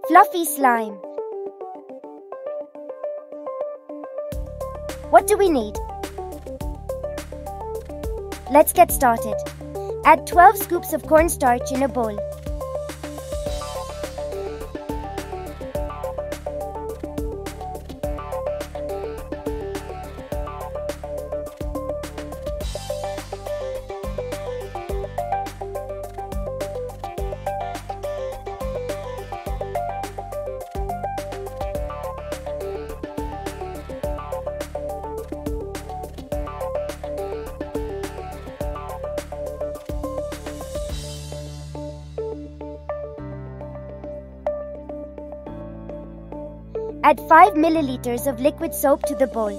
Fluffy slime. What do we need? Let's get started. Add 12 scoops of cornstarch in a bowl. Add 5 milliliters of liquid soap to the bowl.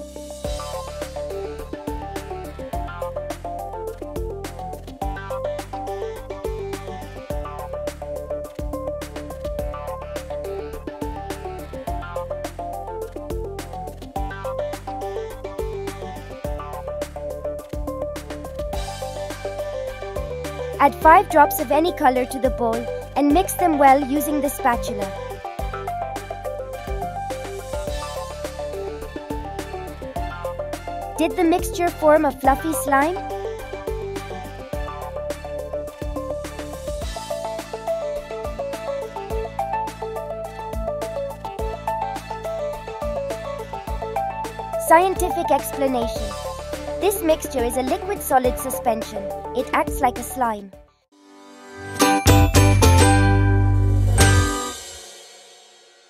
Add 5 drops of any color to the bowl and mix them well using the spatula. Did the mixture form a fluffy slime? Scientific explanation. This mixture is a liquid-solid suspension. It acts like a slime.